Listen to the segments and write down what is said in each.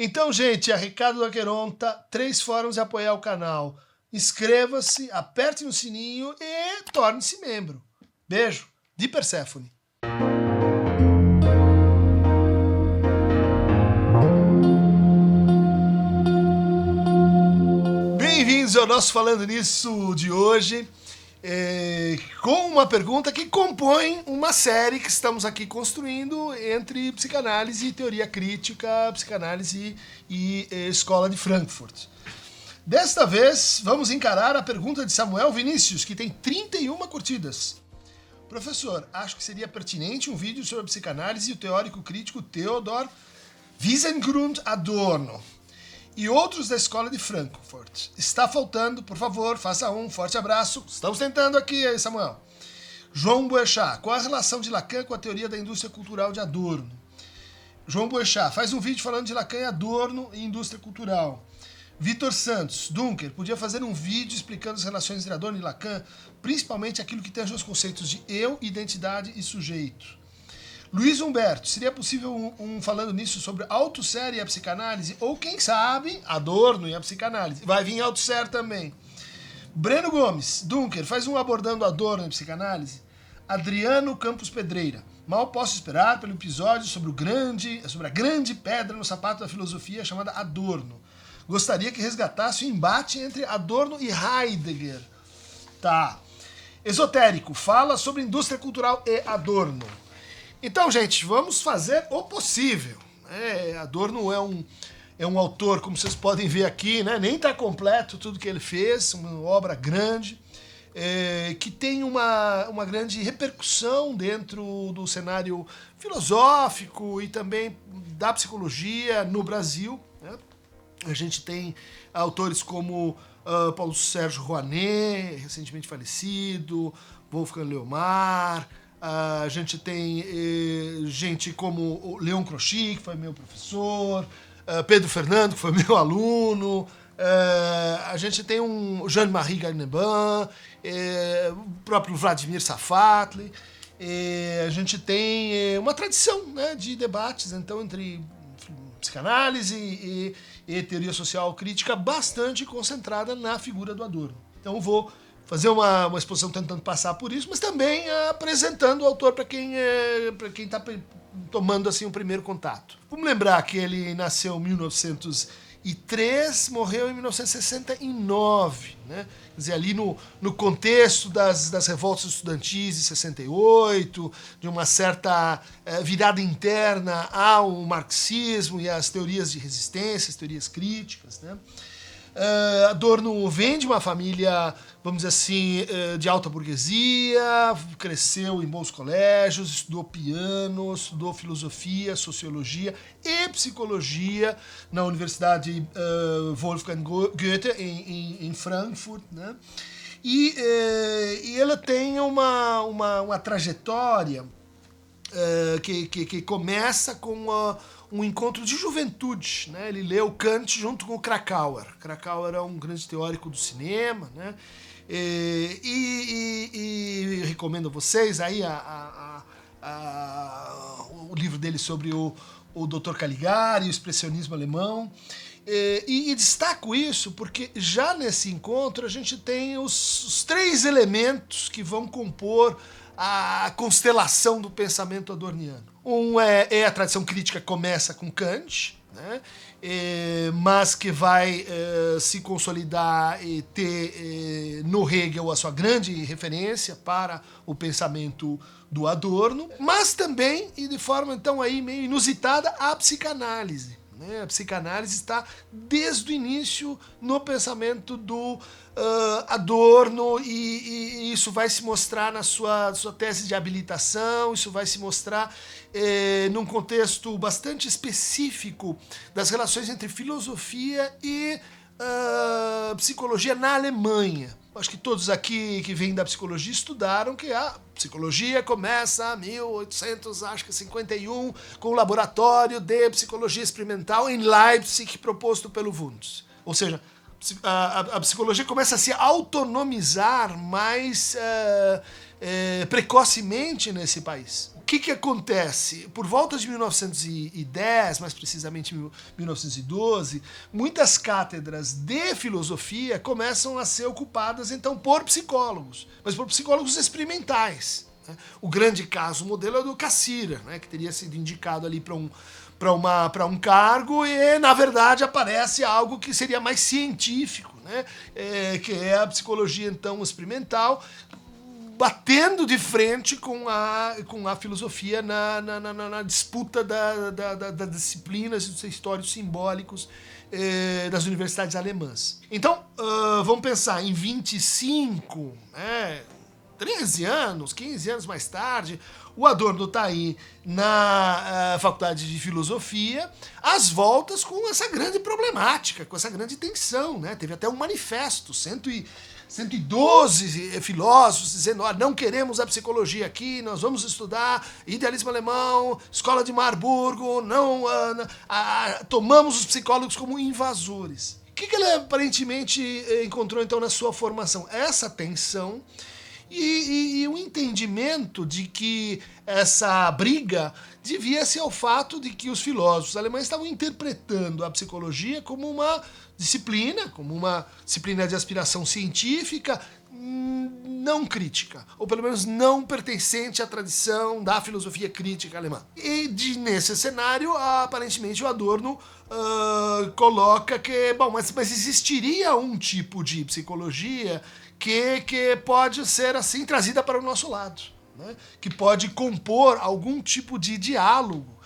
Então, gente, é Ricardo Aqueronta, 3 formas de apoiar o canal. Inscreva-se, aperte no sininho e torne-se membro. Beijo, de Perséfone. Bem-vindos ao nosso Falando Nisso de hoje, com uma pergunta que compõe uma série que estamos aqui construindo entre psicanálise e teoria crítica, psicanálise e escola de Frankfurt. Desta vez, vamos encarar a pergunta de Samuel Vinícius, que tem 31 curtidas. Professor, acho que seria pertinente um vídeo sobre a psicanálise e o teórico crítico Theodor Wiesengrund Adorno e outros da escola de Frankfurt. Está faltando, por favor, faça um forte abraço. Estamos tentando aqui, Samuel. João Boechat, qual a relação de Lacan com a teoria da indústria cultural de Adorno? João Boechat, faz um vídeo falando de Lacan e Adorno e indústria cultural. Vitor Santos, Dunker, podia fazer um vídeo explicando as relações entre Adorno e Lacan, principalmente aquilo que tange os conceitos de eu, identidade e sujeito. Luiz Humberto, seria possível um falando nisso sobre autosser e a psicanálise? Ou quem sabe, Adorno e a psicanálise? Vai vir autosser também. Breno Gomes, Dunker, faz um abordando Adorno e psicanálise? Adriano Campos Pedreira, mal posso esperar pelo episódio sobre a grande pedra no sapato da filosofia chamada Adorno. Gostaria que resgatasse o embate entre Adorno e Heidegger. Tá. Esotérico, fala sobre indústria cultural e Adorno. Então, gente, vamos fazer o possível. Adorno é um autor, como vocês podem ver aqui, né? Nem está completo tudo que ele fez, uma obra grande, que tem uma grande repercussão dentro do cenário filosófico e também da psicologia no Brasil, né? A gente tem autores como Paulo Sérgio Rouanet, recentemente falecido, Wolfgang Leomar, a gente tem gente como o Leon Crochy, que foi meu professor, Pedro Fernando, que foi meu aluno, a gente tem um Jean-Marie Garneban, o próprio Vladimir Safatli, a gente tem uma tradição, né, de debates então entre psicanálise e teoria social crítica bastante concentrada na figura do Adorno. Então vou fazer uma exposição tentando passar por isso, mas também apresentando o autor para quem está tomando assim o primeiro contato. Vamos lembrar que ele nasceu em 1903, morreu em 1969, né? Quer dizer, ali no contexto das revoltas estudantis de 68, de uma certa virada interna ao marxismo e às teorias de resistência, as teorias críticas, né? Adorno vem de uma família, vamos dizer assim, de alta burguesia, cresceu em bons colégios, estudou piano, estudou filosofia, sociologia e psicologia na Universidade Wolfgang Goethe em Frankfurt, né? E ele tem uma trajetória que começa com um encontro de juventude, né? Ele leu Kant junto com o Krakauer. Krakauer é um grande teórico do cinema, né? E recomendo a vocês aí o livro dele sobre o Dr. Caligari, o expressionismo alemão. E destaco isso porque já nesse encontro a gente tem os 3 elementos que vão compor a constelação do pensamento adorniano. Um é a tradição crítica que começa com Kant, né? Mas que vai se consolidar e ter no Hegel a sua grande referência para o pensamento do Adorno, mas também, e de forma então aí meio inusitada, a psicanálise. A psicanálise está desde o início no pensamento do Adorno e isso vai se mostrar na sua tese de habilitação, isso vai se mostrar num contexto bastante específico das relações entre filosofia e psicologia na Alemanha. Acho que todos aqui que vêm da psicologia estudaram que a psicologia começa em 1851 com o laboratório de psicologia experimental em Leipzig proposto pelo Wundt. Ou seja, a psicologia começa a se autonomizar mais precocemente nesse país. que acontece? Por volta de 1910, mais precisamente 1912, muitas cátedras de filosofia começam a ser ocupadas então por psicólogos, mas por psicólogos experimentais. O grande caso, o modelo é do Cassirer, né, que teria sido indicado ali para um cargo e, na verdade, aparece algo que seria mais científico, né, que é a psicologia, então, experimental, batendo de frente com a filosofia na disputa das disciplinas e dos histórios simbólicos das universidades alemãs. Então, vamos pensar em 25, 13 anos, 15 anos mais tarde, o Adorno está aí na faculdade de filosofia, às voltas com essa grande problemática, com essa grande tensão, né? Teve até um manifesto, 112 filósofos dizendo: não queremos a psicologia aqui, nós vamos estudar idealismo alemão, escola de Marburgo, não tomamos os psicólogos como invasores. O que ele aparentemente encontrou então na sua formação? Essa tensão e o entendimento de que essa briga devia-se ao fato de que os filósofos alemães estavam interpretando a psicologia como uma disciplina de aspiração científica não crítica, ou pelo menos não pertencente à tradição da filosofia crítica alemã. E nesse cenário, aparentemente, o Adorno coloca que, mas existiria um tipo de psicologia que pode ser assim trazida para o nosso lado, né? Que pode compor algum tipo de diálogo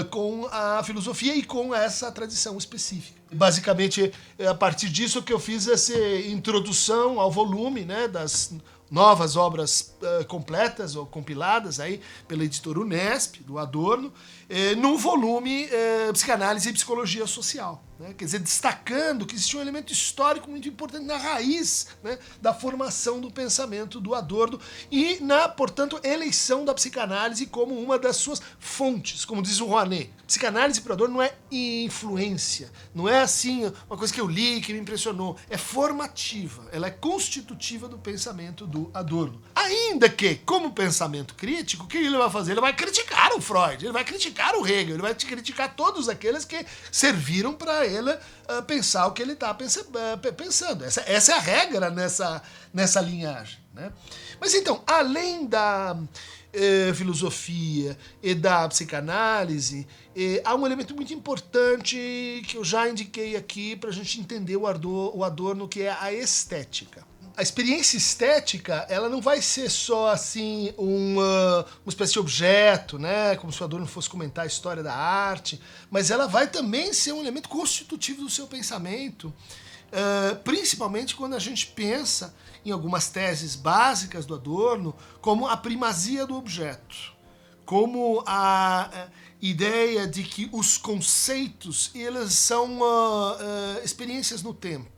com a filosofia e com essa tradição específica. Basicamente, a partir disso que eu fiz essa introdução ao volume, né, das novas obras completas ou compiladas aí pela editora Unesp, do Adorno, num volume Psicanálise e Psicologia Social. Né? Quer dizer, destacando que existia um elemento histórico muito importante na raiz, né, da formação do pensamento do Adorno e na, portanto, eleição da psicanálise como uma das suas fontes, como diz o Rouanet. Psicanálise para Adorno não é influência, não é assim uma coisa que eu li, que me impressionou, é formativa, ela é constitutiva do pensamento do Adorno. Ainda que, como pensamento crítico, o que ele vai fazer? Ele vai criticar o Freud, ele vai criticar o Hegel, ele vai criticar todos aqueles que serviram para ele pensar o que ele está pensando. Essa é a regra nessa linhagem, né? Mas então, além da filosofia e da psicanálise, há um elemento muito importante que eu já indiquei aqui para a gente entender o Adorno, que é a estética. A experiência estética, ela não vai ser só assim uma espécie de objeto, né, como se o Adorno fosse comentar a história da arte, mas ela vai também ser um elemento constitutivo do seu pensamento, principalmente quando a gente pensa em algumas teses básicas do Adorno, como a primazia do objeto, como a ideia de que os conceitos, eles são experiências no tempo.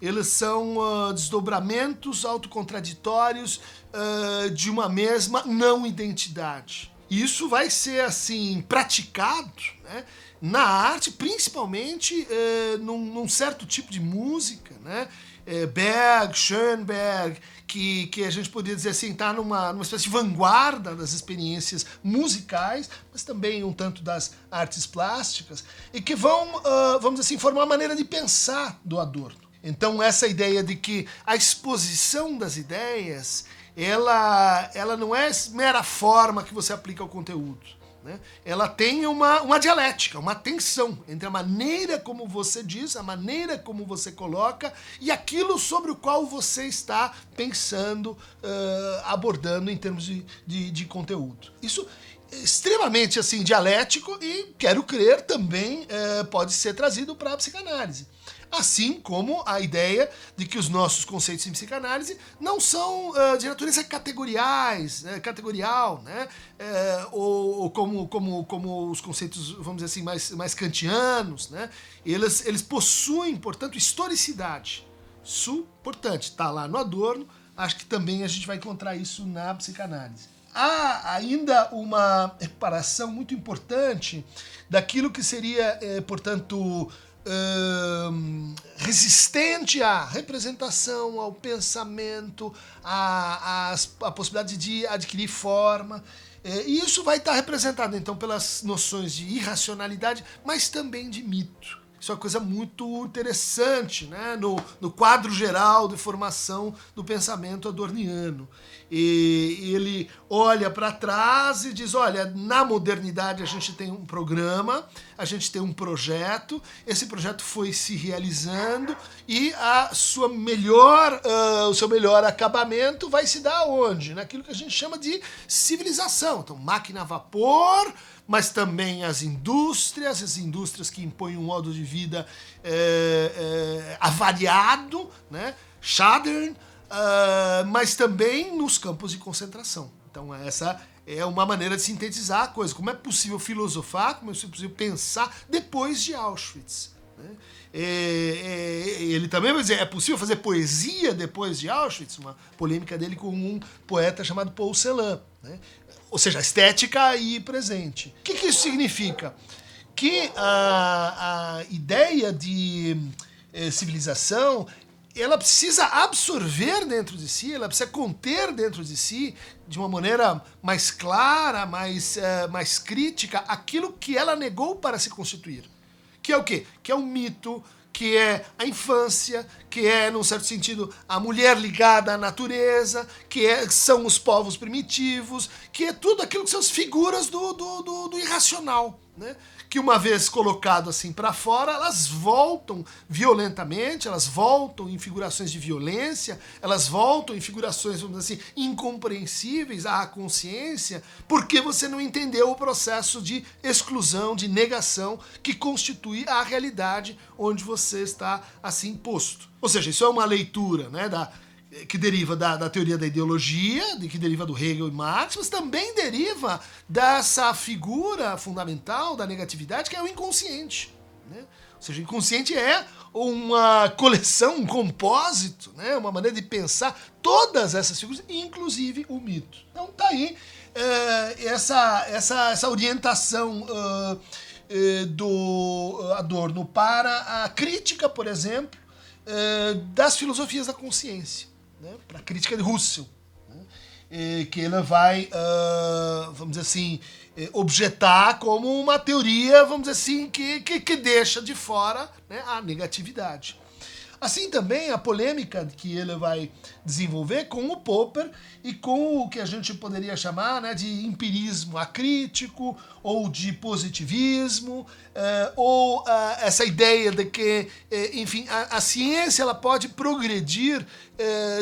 Eles são desdobramentos autocontraditórios de uma mesma não identidade. Isso vai ser assim praticado, né, na arte, principalmente num certo tipo de música, né? Berg, Schoenberg, que a gente poderia dizer assim, está numa espécie de vanguarda das experiências musicais, mas também um tanto das artes plásticas, e que vão, vamos dizer assim, formar a maneira de pensar do Adorno. Então essa ideia de que a exposição das ideias, ela não é mera forma que você aplica ao conteúdo, né? Ela tem uma dialética, uma tensão entre a maneira como você diz, a maneira como você coloca e aquilo sobre o qual você está pensando, abordando em termos de conteúdo. Isso é extremamente assim, dialético e, quero crer, também pode ser trazido para a psicanálise. Assim como a ideia de que os nossos conceitos em psicanálise não são de natureza categorial, né? Ou como os conceitos, vamos dizer assim, mais kantianos, né? Eles possuem, portanto, historicidade. Isso, importante, está lá no Adorno, acho que também a gente vai encontrar isso na psicanálise. Há ainda uma reparação muito importante daquilo que seria, portanto, resistente à representação, ao pensamento, à possibilidade de adquirir forma. E isso vai estar representado, então, pelas noções de irracionalidade, mas também de mito. Isso é uma coisa muito interessante, né? no quadro geral de formação do pensamento adorniano. E ele olha para trás e diz, olha, na modernidade a gente tem um programa, a gente tem um projeto, esse projeto foi se realizando e o seu melhor acabamento vai se dar onde? Naquilo que a gente chama de civilização. Então, máquina a vapor, mas também as indústrias que impõem um modo de vida avariado, né? Schadern, mas também nos campos de concentração. Então essa é uma maneira de sintetizar a coisa. Como é possível filosofar, como é possível pensar depois de Auschwitz, né? Ele também vai dizer, é possível fazer poesia depois de Auschwitz? Uma polêmica dele com um poeta chamado Paul Celan, né? Ou seja, estética aí presente. O que isso significa? Que a ideia de civilização, ela precisa absorver dentro de si, ela precisa conter dentro de si, de uma maneira mais clara, mais crítica, aquilo que ela negou para se constituir. Que é o quê? Que é o mito, que é a infância, que é, num certo sentido, a mulher ligada à natureza, são os povos primitivos, que é tudo aquilo que são as figuras do irracional, né? Que uma vez colocado assim para fora, elas voltam violentamente, elas voltam em figurações de violência, elas voltam em figurações, vamos dizer assim, incompreensíveis à consciência, porque você não entendeu o processo de exclusão, de negação, que constitui a realidade onde você está assim posto. Ou seja, isso é uma leitura, né, que deriva da teoria da ideologia, que deriva do Hegel e Marx, mas também deriva dessa figura fundamental da negatividade, que é o inconsciente, né? Ou seja, o inconsciente é uma coleção, um compósito, né? Uma maneira de pensar todas essas figuras, inclusive o mito. Então tá aí essa orientação do Adorno para a crítica, por exemplo, das filosofias da consciência, né, para a crítica de Husserl, né, que ela vai, vamos dizer assim, objetar como uma teoria, vamos dizer assim, que deixa de fora, né, a negatividade. Assim também a polêmica que ele vai desenvolver com o Popper e com o que a gente poderia chamar, né, de empirismo acrítico ou de positivismo, ou essa ideia de que, enfim, a ciência ela pode progredir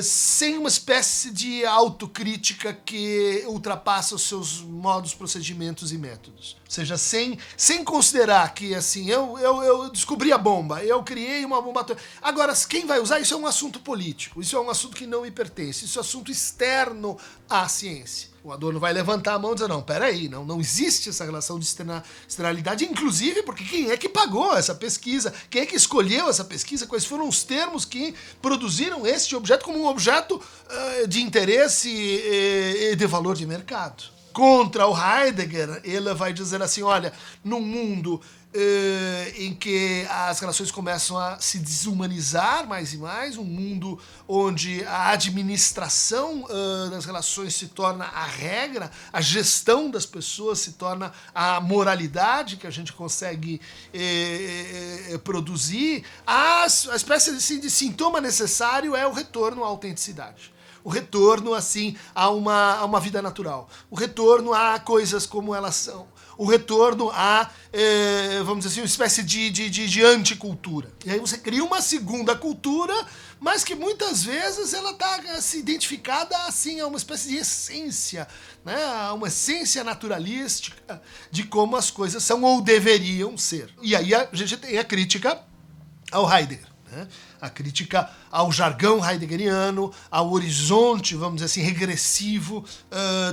sem uma espécie de autocrítica que ultrapassa os seus modos, procedimentos e métodos. Ou seja, sem considerar que, assim, eu descobri a bomba, eu criei uma bomba atômica. Agora, quem vai usar isso é um assunto político, isso é um assunto que não me pertence, isso é um assunto externo à ciência. O Adorno vai levantar a mão e dizer, não, peraí, não existe essa relação de externalidade, inclusive porque quem é que pagou essa pesquisa? Quem é que escolheu essa pesquisa? Quais foram os termos que produziram este objeto como um objeto de interesse e de valor de mercado? Contra o Heidegger, ele vai dizer assim, olha, num mundo em que as relações começam a se desumanizar mais e mais, um mundo onde a administração das relações se torna a regra, a gestão das pessoas se torna a moralidade que a gente consegue produzir, a espécie assim, de sintoma necessário é o retorno à autenticidade. O retorno, assim, a uma vida natural. O retorno a coisas como elas são. O retorno a, vamos dizer assim, uma espécie de anticultura. E aí você cria uma segunda cultura, mas que muitas vezes ela está assim, identificada assim, a uma espécie de essência, né? A uma essência naturalística de como as coisas são ou deveriam ser. E aí a gente tem a crítica ao Heidegger, né? A crítica ao jargão heideggeriano, ao horizonte, vamos dizer assim, regressivo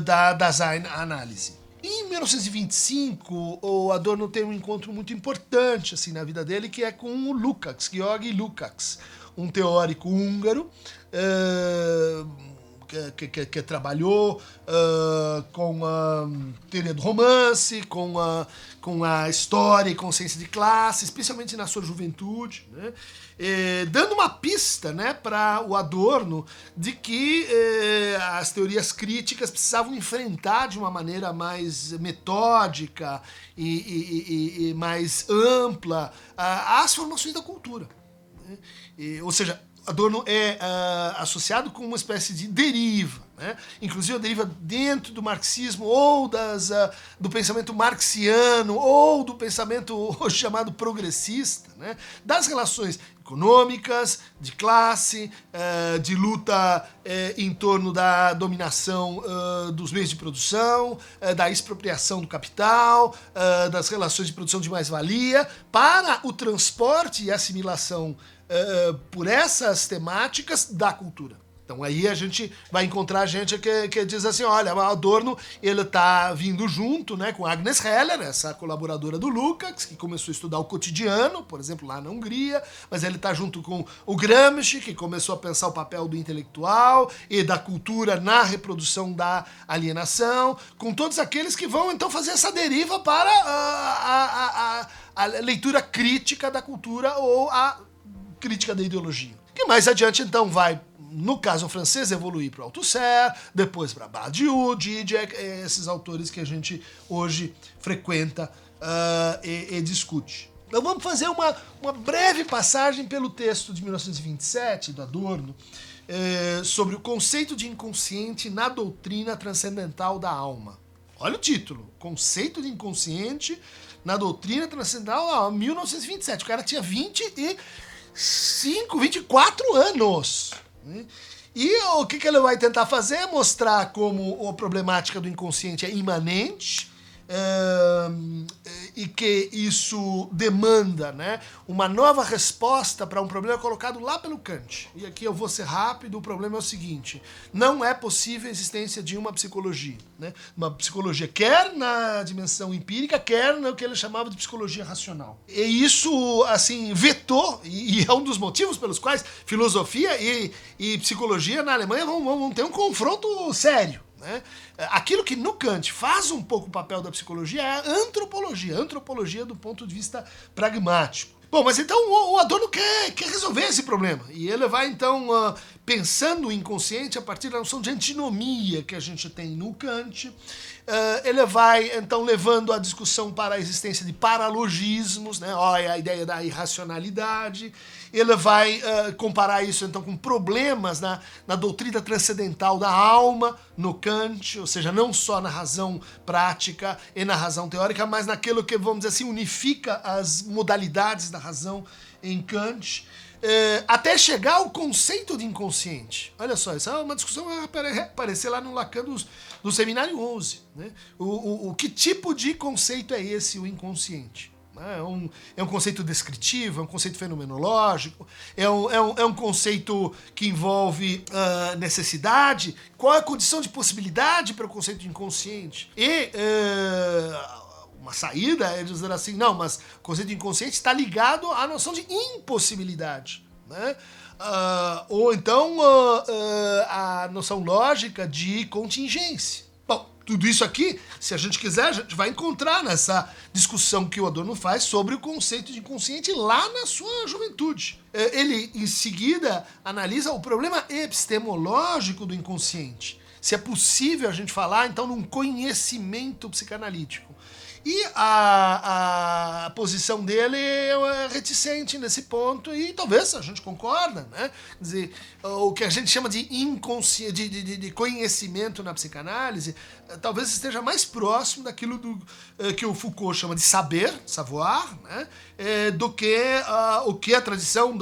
da Dasein-Análise. Em 1925, o Adorno tem um encontro muito importante assim, na vida dele, que é com o Lukács, Georgi Lukács, um teórico húngaro, que trabalhou com a teoria do romance, com a história e consciência de classe, especialmente na sua juventude, né? Dando uma pista, né, para o Adorno de que as teorias críticas precisavam enfrentar de uma maneira mais metódica e mais ampla as formações da cultura, né? Ou seja, Adorno é associado com uma espécie de deriva, né? Inclusive a deriva dentro do marxismo ou do pensamento marxiano ou do pensamento hoje chamado progressista, né? Das relações econômicas, de classe, de luta em torno da dominação dos meios de produção, da expropriação do capital, das relações de produção de mais-valia, para o transporte e assimilação por essas temáticas da cultura. Então aí a gente vai encontrar gente que diz assim, olha, o Adorno ele tá vindo junto, né, com Agnes Heller, essa colaboradora do Lukács, que começou a estudar o cotidiano, por exemplo, lá na Hungria, mas ele tá junto com o Gramsci, que começou a pensar o papel do intelectual e da cultura na reprodução da alienação, com todos aqueles que vão então fazer essa deriva para a leitura crítica da cultura ou a crítica da ideologia. Que mais adiante, então, vai, no caso francês, evoluir para Althusser, depois para Badiou, Zizek, esses autores que a gente hoje frequenta e discute. Então vamos fazer uma breve passagem pelo texto de 1927, do Adorno, sobre o conceito de inconsciente na doutrina transcendental da alma. Olha o título, Conceito de Inconsciente na doutrina transcendental da alma, 1927. O cara tinha 24 anos. E o que ele vai tentar fazer é mostrar como a problemática do inconsciente é imanente e que isso demanda, né, uma nova resposta para um problema colocado lá pelo Kant. E aqui eu vou ser rápido, o problema é o seguinte: não é possível a existência de uma psicologia, né? Uma psicologia quer na dimensão empírica, quer no que ele chamava de psicologia racional. E isso, assim, vetou, e é um dos motivos pelos quais filosofia e psicologia na Alemanha vão ter um confronto sério, né? Aquilo que no Kant faz um pouco o papel da psicologia é a antropologia do ponto de vista pragmático. Bom, mas então o Adorno quer resolver esse problema. E ele vai então pensando o inconsciente a partir da noção de antinomia que a gente tem no Kant. Ele vai então levando a discussão para a existência de paralogismos, né? Olha a ideia da irracionalidade. Ele vai comparar isso então com problemas na doutrina transcendental da alma no Kant, ou seja, não só na razão prática e na razão teórica, mas naquilo que, vamos dizer assim, unifica as modalidades da razão em Kant, até chegar ao conceito de inconsciente. Olha só, essa é uma discussão que vai aparecer lá no Lacan do Seminário 11. Né? Que tipo de conceito é esse, o inconsciente? É um conceito descritivo, é um conceito fenomenológico, é um conceito que envolve necessidade. Qual é a condição de possibilidade para o conceito de inconsciente? E uma saída é dizer assim, não, mas o conceito de inconsciente está ligado à noção de impossibilidade, né? Ou então a noção lógica de contingência. Bom, tudo isso aqui, se a gente quiser, a gente vai encontrar nessa discussão que o Adorno faz sobre o conceito de inconsciente lá na sua juventude. Ele, em seguida, analisa o problema epistemológico do inconsciente. Se é possível a gente falar, então, num conhecimento psicanalítico. E a posição dele é reticente nesse ponto, e talvez a gente concorda, né? Quer dizer, o que a gente chama de de conhecimento na psicanálise talvez esteja mais próximo daquilo que o Foucault chama de savoir, né? Do que o que a tradição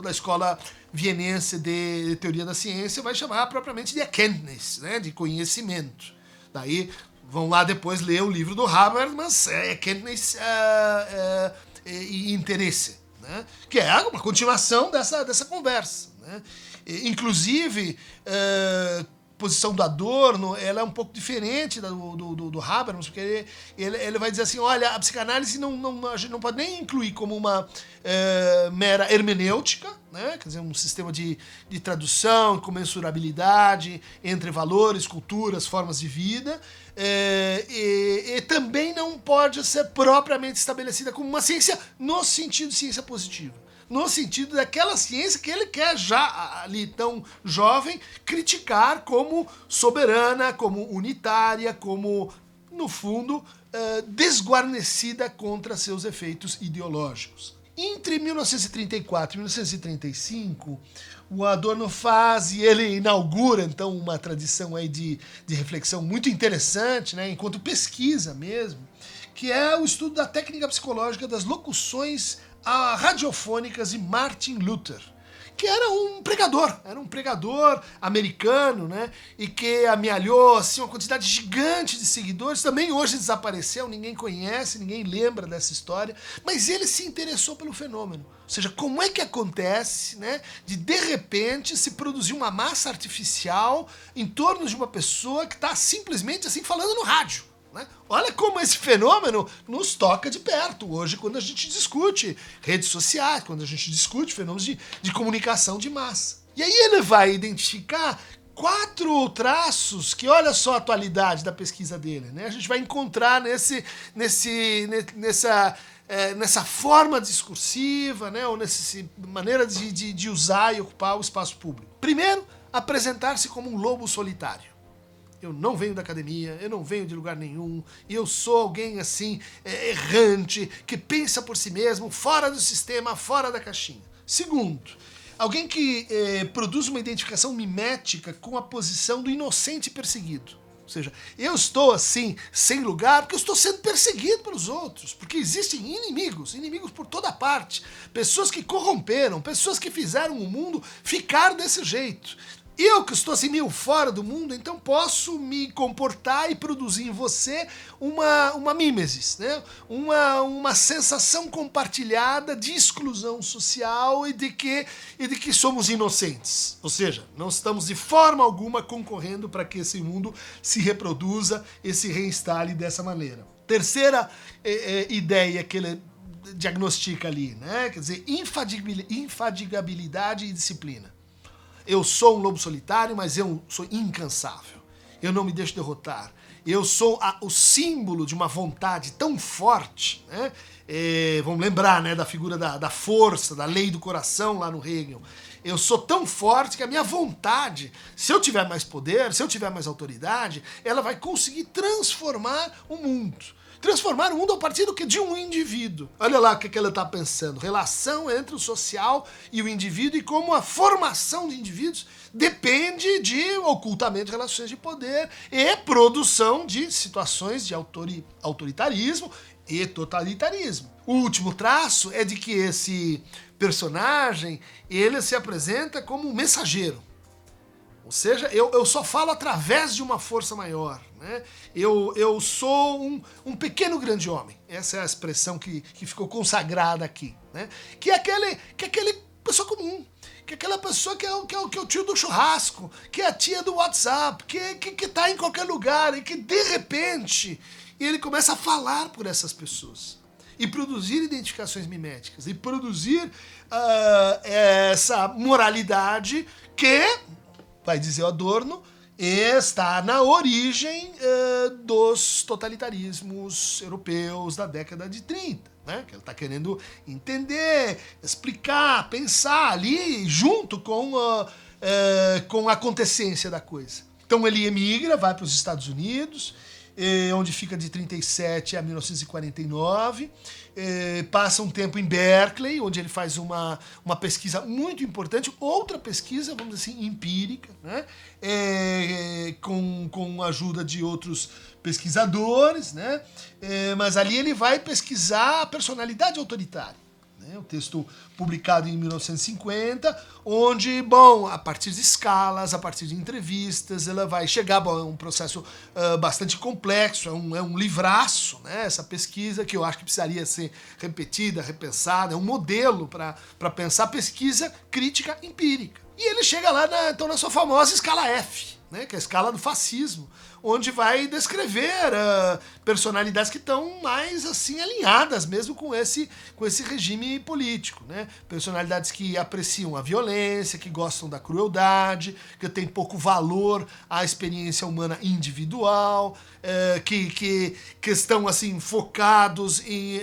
da escola vienense de teoria da ciência vai chamar propriamente de Erkenntnis, né? De conhecimento. Daí vão lá depois ler o livro do Habermas, Erkenntnis e Interesse, né? Que é uma continuação dessa conversa, né? Inclusive, posição do Adorno, ela é um pouco diferente do Habermas, porque ele vai dizer assim, olha, a psicanálise a gente não pode nem incluir como uma mera hermenêutica, né? Quer dizer, um sistema de tradução, comensurabilidade entre valores, culturas, formas de vida, e também não pode ser propriamente estabelecida como uma ciência no sentido de ciência positiva. No sentido daquela ciência que ele quer já ali tão jovem criticar como soberana, como unitária, como, no fundo, desguarnecida contra seus efeitos ideológicos. Entre 1934 e 1935, o Adorno faz e ele inaugura, então, uma tradição aí de reflexão muito interessante, né, enquanto pesquisa mesmo, que é o estudo da técnica psicológica das locuções radiofônicas de Martin Luther, que era um pregador americano, né, e que amealhou assim, uma quantidade gigante de seguidores, também hoje desapareceu, ninguém conhece, ninguém lembra dessa história, mas ele se interessou pelo fenômeno, ou seja, como é que acontece, né, de repente se produzir uma massa artificial em torno de uma pessoa que está simplesmente assim falando no rádio. Olha como esse fenômeno nos toca de perto hoje, quando a gente discute redes sociais, quando a gente discute fenômenos de comunicação de massa. E aí ele vai identificar 4 traços que, olha só a atualidade da pesquisa dele, né? A gente vai encontrar nessa forma discursiva, né? Ou nessa maneira de usar e ocupar o espaço público. Primeiro, apresentar-se como um lobo solitário. Eu não venho da academia, eu não venho de lugar nenhum, e eu sou alguém assim, errante, que pensa por si mesmo, fora do sistema, fora da caixinha. Segundo, alguém que produz uma identificação mimética com a posição do inocente perseguido. Ou seja, eu estou assim, sem lugar, porque eu estou sendo perseguido pelos outros, porque existem inimigos por toda parte, pessoas que corromperam, pessoas que fizeram o mundo ficar desse jeito. Eu que estou assim meio fora do mundo, então posso me comportar e produzir em você uma mimesis, né? Uma sensação compartilhada de exclusão social e de que somos inocentes. Ou seja, não estamos de forma alguma concorrendo para que esse mundo se reproduza e se reinstale dessa maneira. Terceira ideia que ele diagnostica ali, né? Quer dizer, infatigabilidade e disciplina. Eu sou um lobo solitário, mas eu sou incansável. Eu não me deixo derrotar. Eu sou o símbolo de uma vontade tão forte, né? Vamos lembrar, né, da figura da força, da lei do coração lá no Hegel. Eu sou tão forte que a minha vontade, se eu tiver mais poder, se eu tiver mais autoridade, ela vai conseguir transformar o mundo. Transformar o mundo a partir do que? De um indivíduo. Olha lá o que ele está pensando. Relação entre o social e o indivíduo e como a formação de indivíduos depende de ocultamento de relações de poder e produção de situações de autoritarismo e totalitarismo. O último traço é de que esse personagem, ele se apresenta como um mensageiro. Ou seja, eu só falo através de uma força maior, né? Eu sou um pequeno grande homem. Essa é a expressão que ficou consagrada aqui, né? Que é aquele pessoa comum, que é aquela pessoa que é o tio do churrasco, que é a tia do WhatsApp, que tá em qualquer lugar e que de repente ele começa a falar por essas pessoas e produzir identificações miméticas e produzir essa moralidade que, vai dizer o Adorno, está na origem dos totalitarismos europeus da década de 30, né? Que ele está querendo entender, explicar, pensar ali junto com a acontecência da coisa. Então ele emigra, vai para os Estados Unidos, onde fica de 37 a 1949, passa um tempo em Berkeley, onde ele faz uma pesquisa muito importante, outra pesquisa, vamos dizer assim, empírica, né? Com a ajuda de outros pesquisadores, né? Mas ali ele vai pesquisar a personalidade autoritária. Um texto publicado em 1950, onde, bom, a partir de escalas, a partir de entrevistas, ela vai chegar, bom, é um processo bastante complexo, é um livraço, né, essa pesquisa que eu acho que precisaria ser repetida, repensada, é um modelo para pensar pesquisa crítica empírica. E ele chega lá, então, na sua famosa escala F. né, que é a escala do fascismo, onde vai descrever personalidades que estão mais assim alinhadas mesmo com esse regime político, né? Personalidades que apreciam a violência, que gostam da crueldade, que têm pouco valor à experiência humana individual, que estão assim focados em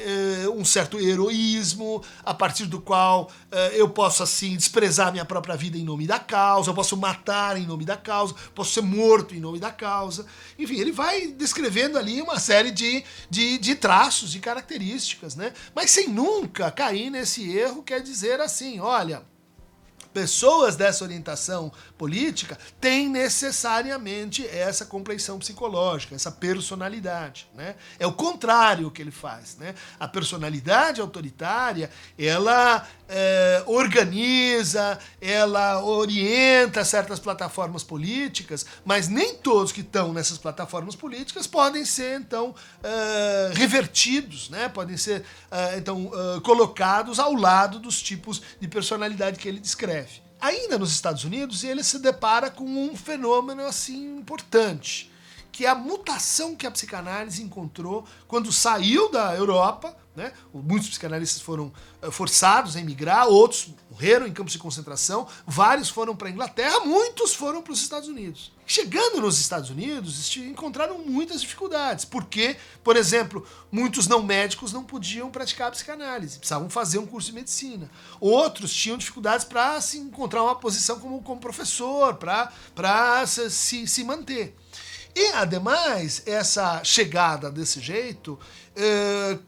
um certo heroísmo, a partir do qual eu posso assim desprezar minha própria vida em nome da causa, eu posso matar em nome da causa, posso ser morto em nome da causa. Enfim, ele vai descrevendo ali uma série de traços, de características, né? Mas sem nunca cair nesse erro, quer dizer assim, olha, pessoas dessa orientação política têm necessariamente essa complexão psicológica, essa personalidade, né? É o contrário que ele faz, né? A personalidade autoritária, ela organiza, ela orienta certas plataformas políticas, mas nem todos que estão nessas plataformas políticas podem ser, então, revertidos, né? Podem ser, então, colocados ao lado dos tipos de personalidade que ele descreve. Ainda nos Estados Unidos, ele se depara com um fenômeno assim importante, que é a mutação que a psicanálise encontrou quando saiu da Europa, né? Muitos psicanalistas foram forçados a emigrar, outros morreram em campos de concentração, vários foram para a Inglaterra, muitos foram para os Estados Unidos. Chegando nos Estados Unidos, encontraram muitas dificuldades, porque, por exemplo, muitos não médicos não podiam praticar a psicanálise, precisavam fazer um curso de medicina. Outros tinham dificuldades para se encontrar uma posição como professor, para se manter. E, ademais, essa chegada desse jeito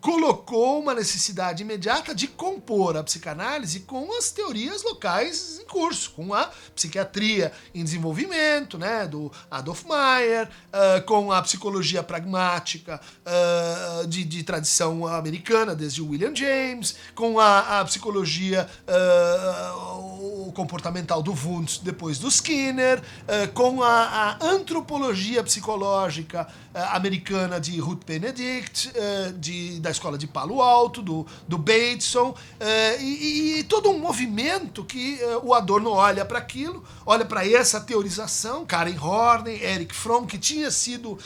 colocou uma necessidade imediata de compor a psicanálise com as teorias locais em curso, com a psiquiatria em desenvolvimento, né, do Adolf Meyer, com a psicologia pragmática de tradição americana, desde William James, com a psicologia comportamental do Wundt, depois do Skinner, com a antropologia psicológica americana de Ruth Benedict, da escola de Palo Alto, do Bateson, e todo um movimento que o Adorno olha para aquilo, olha para essa teorização, Karen Horney, Erich Fromm, que tinha sido,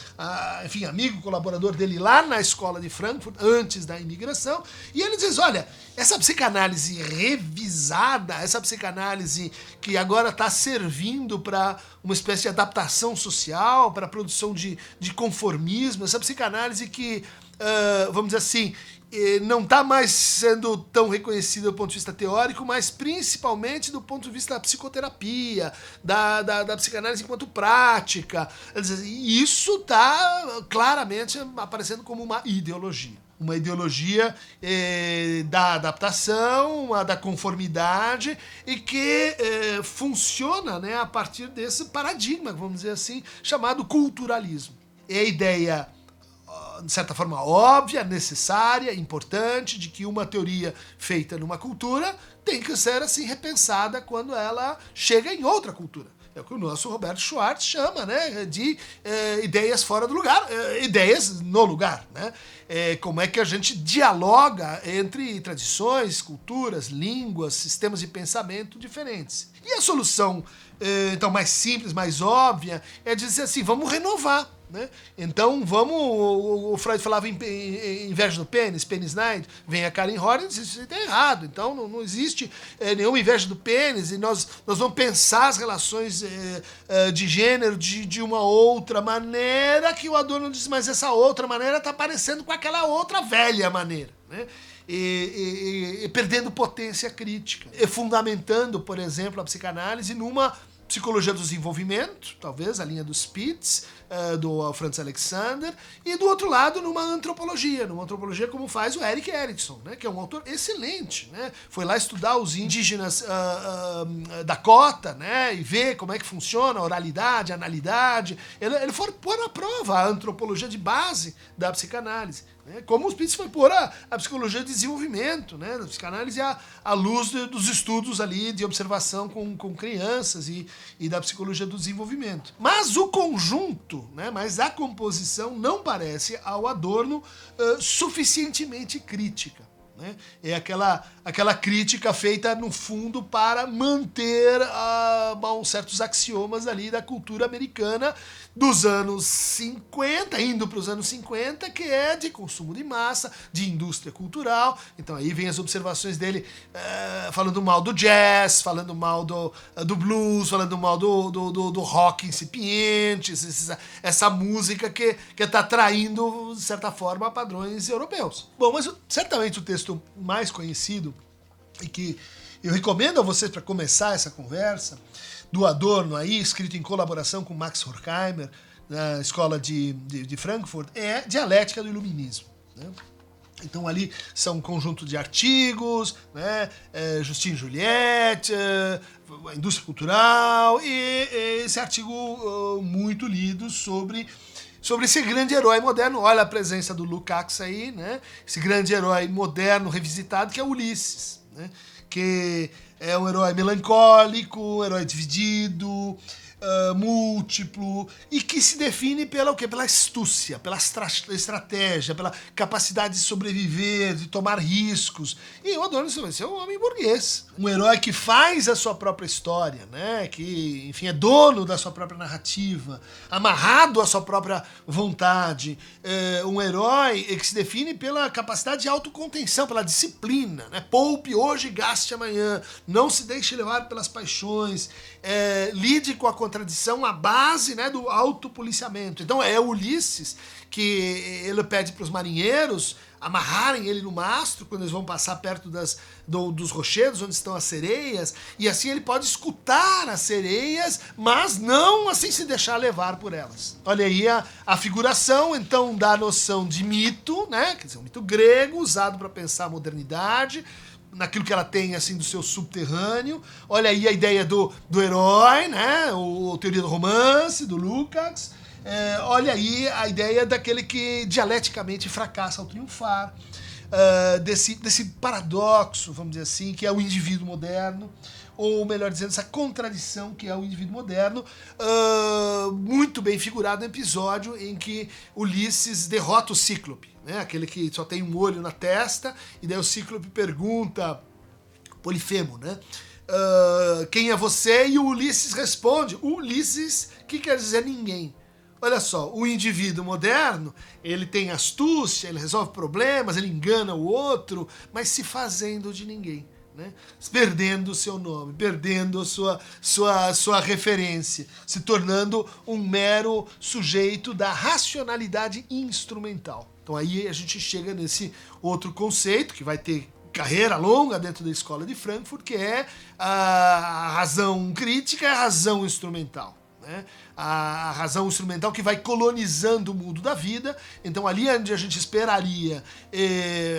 enfim, amigo, colaborador dele lá na escola de Frankfurt, antes da imigração, e ele diz, olha, essa psicanálise revisada, essa psicanálise que agora está servindo para uma espécie de adaptação social, para a produção de conformismo, essa psicanálise que, vamos dizer assim, não está mais sendo tão reconhecida do ponto de vista teórico, mas principalmente do ponto de vista da psicoterapia, da psicanálise enquanto prática. E isso está claramente aparecendo como uma ideologia. Uma ideologia da adaptação, da conformidade, e que funciona, né, a partir desse paradigma, vamos dizer assim, chamado culturalismo. É a ideia, de certa forma, óbvia, necessária, importante, de que uma teoria feita numa cultura tem que ser assim repensada quando ela chega em outra cultura. É o que o nosso Roberto Schwartz chama, né, de ideias fora do lugar, ideias no lugar, né? Como é que a gente dialoga entre tradições, culturas, línguas, sistemas de pensamento diferentes. E a solução, então, mais simples, mais óbvia, é dizer assim, vamos renovar, né? Então o Freud falava em inveja do pênis, penis night, vem a Karen Horney e diz, isso está errado, então não existe nenhuma inveja do pênis, e nós vamos pensar as relações de gênero de uma outra maneira, que o Adorno diz, mas essa outra maneira está parecendo com aquela outra velha maneira, né? E perdendo potência crítica, e fundamentando, por exemplo, a psicanálise numa psicologia do desenvolvimento, talvez a linha do Spitz, do Franz Alexander, e do outro lado numa antropologia como faz o Erik Erikson, né, que é um autor excelente, né, foi lá estudar os indígenas Dakota, né, e ver como é que funciona a oralidade, a analidade. Ele foi pôr à prova a antropologia de base da psicanálise, né, como o Spitz foi pôr a psicologia de desenvolvimento, né, da psicanálise à luz dos estudos ali de observação com crianças e da psicologia do desenvolvimento. Mas o conjunto, né, mas a composição não parece ao Adorno suficientemente crítica, né? É aquela crítica feita, no fundo, para manter certos axiomas ali da cultura americana dos anos 50, indo para os anos 50, que é de consumo de massa, de indústria cultural. Então aí vem as observações dele falando mal do jazz, falando mal do blues, falando mal do rock incipiente, essa música que está traindo, de certa forma, padrões europeus. Bom, mas certamente o texto mais conhecido e que eu recomendo a vocês para começar essa conversa, do Adorno aí, escrito em colaboração com Max Horkheimer, na escola de Frankfurt, é Dialética do Iluminismo, né? Então ali são um conjunto de artigos, né? Justin Juliette, a indústria cultural, e esse artigo muito lido sobre esse grande herói moderno. Olha a presença do Lukács aí, né? Esse grande herói moderno revisitado, que é Ulisses, né? Que é um herói melancólico, um herói dividido, múltiplo, e que se define pela o quê? Pela astúcia, pela estratégia, pela capacidade de sobreviver, de tomar riscos. E o Adorno vai ser um homem burguês, um herói que faz a sua própria história, né? Que, enfim, é dono da sua própria narrativa, amarrado à sua própria vontade, um herói que se define pela capacidade de autocontenção, pela disciplina, né? Poupe hoje, gaste amanhã, não se deixe levar pelas paixões, lide com a contradição, a base, né, do autopoliciamento. Então é Ulisses que ele pede para os marinheiros amarrarem ele no mastro quando eles vão passar perto dos rochedos onde estão as sereias, e assim ele pode escutar as sereias, mas não assim se deixar levar por elas. Olha aí a figuração, então, da noção de mito, né, quer dizer, um mito grego usado para pensar a modernidade, naquilo que ela tem, assim, do seu subterrâneo. Olha aí a ideia do herói, né? A teoria do romance, do Lukács. Olha aí a ideia daquele que dialeticamente fracassa ao triunfar. Desse paradoxo, vamos dizer assim, que é o indivíduo moderno, ou melhor dizendo, essa contradição que é o indivíduo moderno, muito bem figurado no episódio em que Ulisses derrota o Cíclope, né? Aquele que só tem um olho na testa, e daí o Cíclope pergunta, Polifemo, né? Quem é você? E o Ulisses responde, Ulisses, que quer dizer ninguém. Olha só, o indivíduo moderno, ele tem astúcia, ele resolve problemas, ele engana o outro, mas se fazendo de ninguém, né? Perdendo o seu nome, perdendo a sua referência, se tornando um mero sujeito da racionalidade instrumental. Então aí a gente chega nesse outro conceito, que vai ter carreira longa dentro da escola de Frankfurt, que é a razão crítica e a razão instrumental, né? A razão instrumental que vai colonizando o mundo da vida. Então ali onde a gente esperaria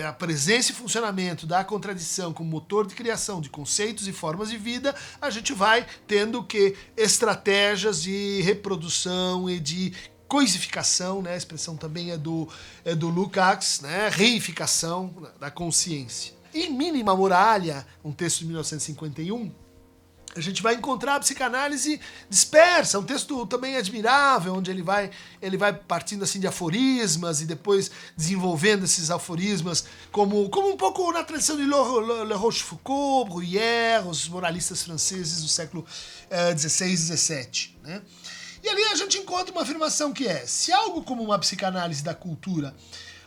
a presença e funcionamento da contradição como motor de criação de conceitos e formas de vida, a gente vai tendo que estratégias de reprodução e de coisificação, né? A expressão também é do Lukács, né? Reificação da consciência. Em Mínima Muralha, um texto de 1951, a gente vai encontrar a psicanálise dispersa, um texto também admirável, onde ele vai partindo assim de aforismas e depois desenvolvendo esses aforismas como um pouco na tradição de La Rochefoucauld, Bruyère, os moralistas franceses do século XVI e XVII, né? E ali a gente encontra uma afirmação que é: se algo como uma psicanálise da cultura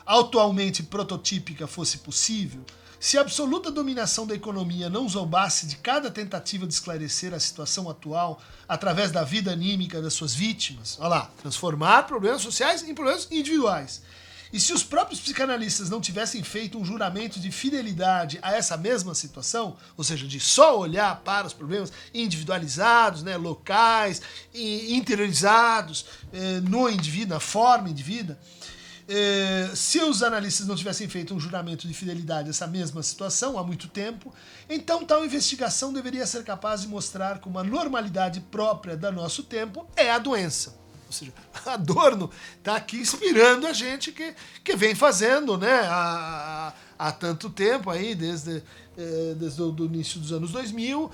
atualmente prototípica fosse possível, se a absoluta dominação da economia não zombasse de cada tentativa de esclarecer a situação atual através da vida anímica das suas vítimas, olha lá, transformar problemas sociais em problemas individuais. E se os próprios psicanalistas não tivessem feito um juramento de fidelidade a essa mesma situação, ou seja, de só olhar para os problemas individualizados, né, locais, interiorizados no indivíduo, na forma indivídua, se os analistas não tivessem feito um juramento de fidelidade a essa mesma situação há muito tempo, então tal investigação deveria ser capaz de mostrar que uma normalidade própria do nosso tempo é a doença. Ou seja, Adorno está aqui inspirando a gente que vem fazendo, né, há tanto tempo, aí, desde o início dos anos 2000,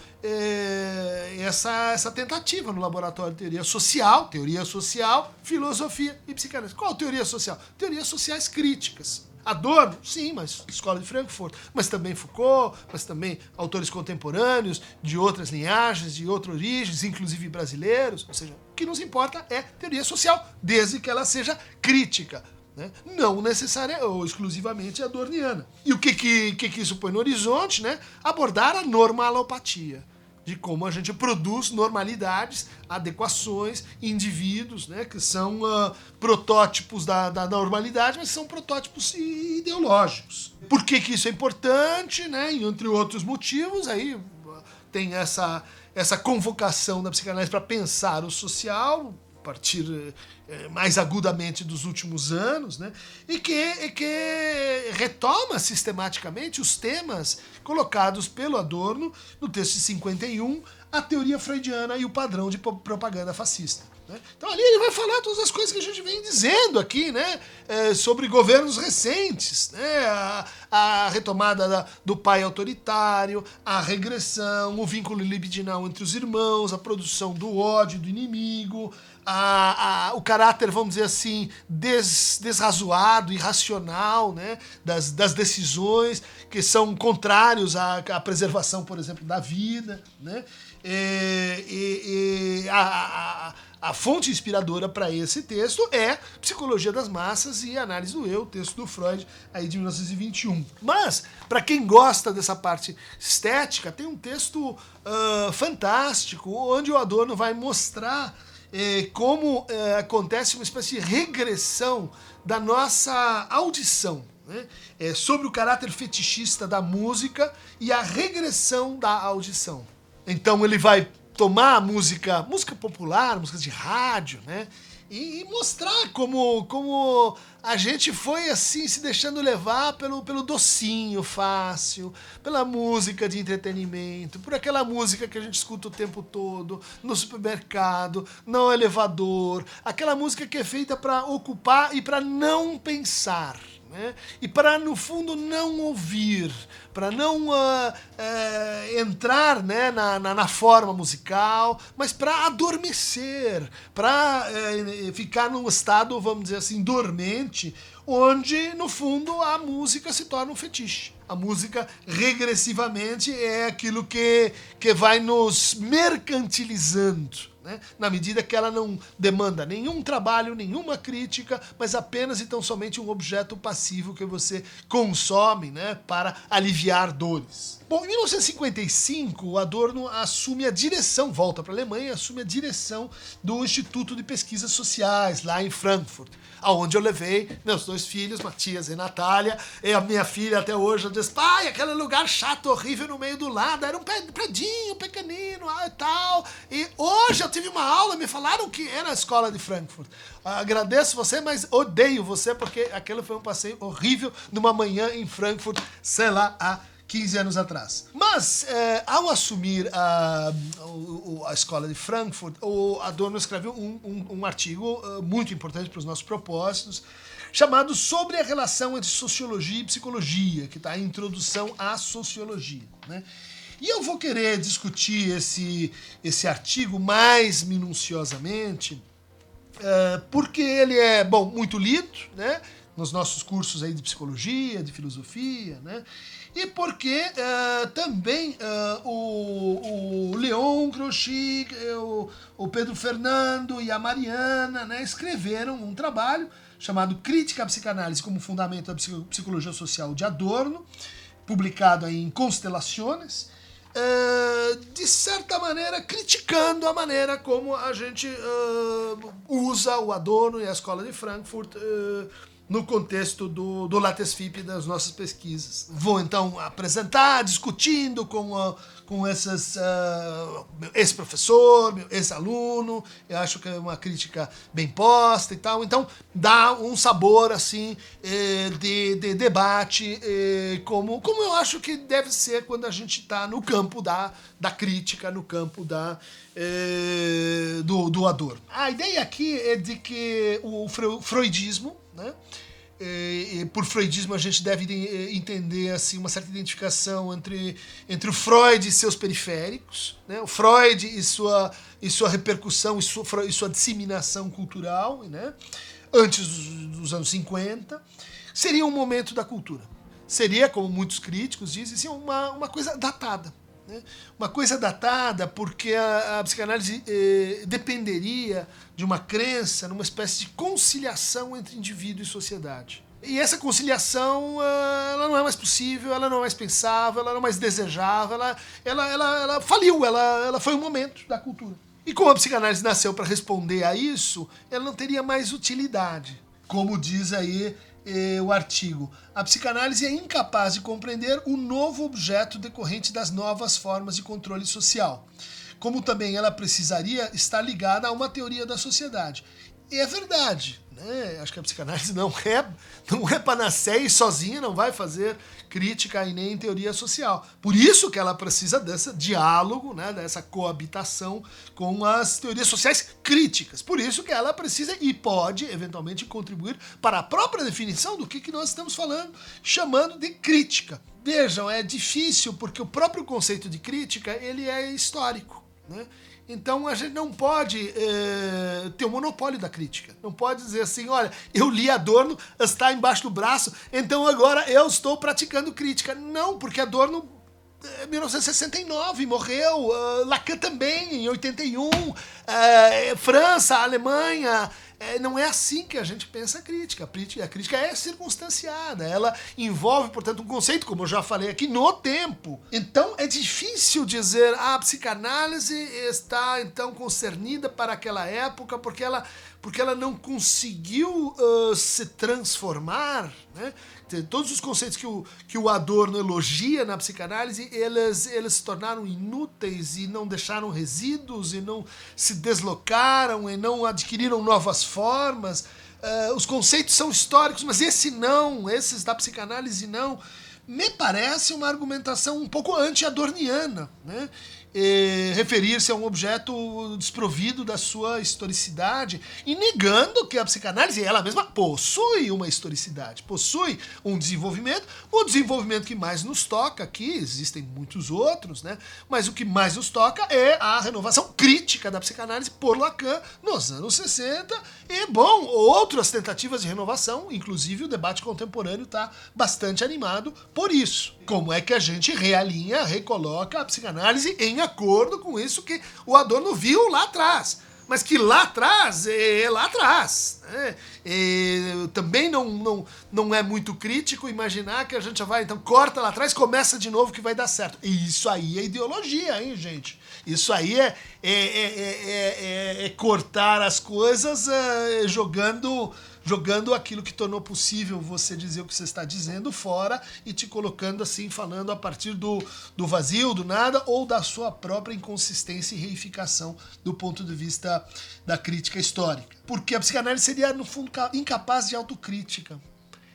essa tentativa no laboratório de teoria social, filosofia e psicanálise. Qual teoria social? Teorias sociais críticas. Adorno? Sim, mas Escola de Frankfurt. Mas também Foucault, mas também autores contemporâneos de outras linhagens, de outras origens, inclusive brasileiros. Ou seja, o que nos importa é teoria social, desde que ela seja crítica, né? Não necessariamente ou exclusivamente adorniana. E o que isso põe no horizonte? Né? Abordar a normalopatia, de como a gente produz normalidades, adequações, indivíduos, né, que são protótipos da normalidade, mas são protótipos ideológicos. Por que isso é importante? Né? E entre outros motivos, aí tem essa convocação da psicanálise para pensar o social, a partir mais agudamente dos últimos anos, né? e que retoma sistematicamente os temas colocados pelo Adorno no texto de 51, a teoria freudiana e o padrão de propaganda fascista. Né? Então ali ele vai falar todas as coisas que a gente vem dizendo aqui, né? Sobre governos recentes, né? A retomada do pai autoritário, a regressão, o vínculo libidinal entre os irmãos, a produção do ódio do inimigo, o caráter, vamos dizer assim, desrazoado, irracional, né, das decisões que são contrários à preservação, por exemplo, da vida, né, a fonte inspiradora para esse texto é Psicologia das Massas e Análise do Eu, texto do Freud, aí de 1921. Mas, para quem gosta dessa parte estética, tem um texto fantástico, onde o Adorno vai mostrar como acontece uma espécie de regressão da nossa audição, né? Sobre o caráter fetichista da música e a regressão da audição. Então ele vai tomar a música popular, músicas de rádio, né? E mostrar como a gente foi assim se deixando levar pelo docinho fácil, pela música de entretenimento, por aquela música que a gente escuta o tempo todo, no supermercado, no elevador, aquela música que é feita para ocupar e para não pensar. Né? E para, no fundo, não ouvir, para não entrar, né, na forma musical, mas para adormecer, para ficar num estado, vamos dizer assim, dormente, onde, no fundo, a música se torna um fetiche. A música, regressivamente, é aquilo que vai nos mercantilizando, né? Na medida que ela não demanda nenhum trabalho, nenhuma crítica, mas apenas e tão somente um objeto passivo que você consome, né, para aliviar dores. Bom, em 1955, o Adorno assume a direção, volta para a Alemanha e assume a direção do Instituto de Pesquisas Sociais, lá em Frankfurt, aonde eu levei meus dois filhos, Matias e Natália, e a minha filha até hoje diz: pai, aquele lugar chato, horrível no meio do lado, era um predinho pequenino e tal, e hoje eu tive uma aula, me falaram que era a escola de Frankfurt. Agradeço você, mas odeio você, porque aquele foi um passeio horrível numa manhã em Frankfurt, sei lá, há 15 anos atrás. Mas, ao assumir a escola de Frankfurt, o Adorno escreveu um artigo muito importante para os nossos propósitos, chamado Sobre a Relação entre Sociologia e Psicologia, que está a introdução à sociologia, né? E eu vou querer discutir esse artigo mais minuciosamente, porque ele é, bom, muito lido, né, nos nossos cursos aí de psicologia, de filosofia, né, e porque também o Leon Grouchy, o Pedro Fernando e a Mariana, né, escreveram um trabalho chamado Crítica à Psicanálise como Fundamento da Psicologia Social de Adorno, publicado aí em Constelações, de certa maneira criticando a maneira como a gente usa o Adorno e a Escola de Frankfurt no contexto do Lattes FIP das nossas pesquisas. Vou então apresentar, discutindo com meu ex-professor, meu ex-aluno, eu acho que é uma crítica bem posta e tal, então dá um sabor assim de debate, como eu acho que deve ser quando a gente está no campo da crítica, no campo do Adorno. A ideia aqui é de que o freudismo, né? Por freudismo a gente deve entender assim, uma certa identificação entre o Freud e seus periféricos, né? O Freud e sua repercussão e sua disseminação cultural, né? Antes dos anos 50, seria um momento da cultura. Seria, como muitos críticos dizem, assim, uma coisa datada. Né? Uma coisa datada porque a psicanálise dependeria de uma crença numa espécie de conciliação entre indivíduo e sociedade. E essa conciliação, ela não é mais possível, ela não é mais pensável, ela não é mais desejável, ela faliu, ela foi um momento da cultura. E como a psicanálise nasceu para responder a isso, ela não teria mais utilidade. Como diz aí o artigo, a psicanálise é incapaz de compreender o novo objeto decorrente das novas formas de controle social, como também ela precisaria estar ligada a uma teoria da sociedade. E é verdade, né? Acho que a psicanálise não é panaceia e sozinha não vai fazer crítica e nem teoria social. Por isso que ela precisa desse diálogo, né? Dessa coabitação com as teorias sociais críticas. Por isso que ela precisa e pode, eventualmente, contribuir para a própria definição do que nós estamos falando, chamando de crítica. Vejam, é difícil porque o próprio conceito de crítica ele é histórico, né? Então a gente não pode ter o monopólio da crítica. Não pode dizer assim, olha, eu li Adorno, está embaixo do braço, então agora eu estou praticando crítica. Não, porque Adorno, em 1969, morreu, Lacan também, em 81, França, Alemanha. Não é assim que a gente pensa a crítica. A crítica é circunstanciada. Ela envolve, portanto, um conceito, como eu já falei aqui, no tempo. Então, é difícil dizer a psicanálise está, então, concernida para aquela época porque ela não conseguiu se transformar, né? Todos os conceitos que o Adorno elogia na psicanálise, eles se tornaram inúteis e não deixaram resíduos e não se deslocaram e não adquiriram novas formas. Os conceitos são históricos, mas esses da psicanálise não. Me parece uma argumentação um pouco anti-adorniana, né? Referir-se a um objeto desprovido da sua historicidade e negando que a psicanálise ela mesma possui uma historicidade, possui um desenvolvimento, o desenvolvimento que mais nos toca aqui, existem muitos outros, né? Mas o que mais nos toca é a renovação crítica da psicanálise por Lacan nos anos 60 e, bom, outras tentativas de renovação, inclusive o debate contemporâneo está bastante animado por isso. Como é que a gente realinha, recoloca a psicanálise em acordo com isso que o Adorno viu lá atrás. Mas que lá atrás é lá atrás. Né? Também não é muito crítico imaginar que a gente já vai, então corta lá atrás, começa de novo que vai dar certo. E isso aí é ideologia, hein, gente? Isso aí é cortar as coisas jogando aquilo que tornou possível você dizer o que você está dizendo fora e te colocando assim, falando a partir do vazio, do nada, ou da sua própria inconsistência e reificação do ponto de vista da crítica histórica. Porque a psicanálise seria, no fundo, incapaz de autocrítica.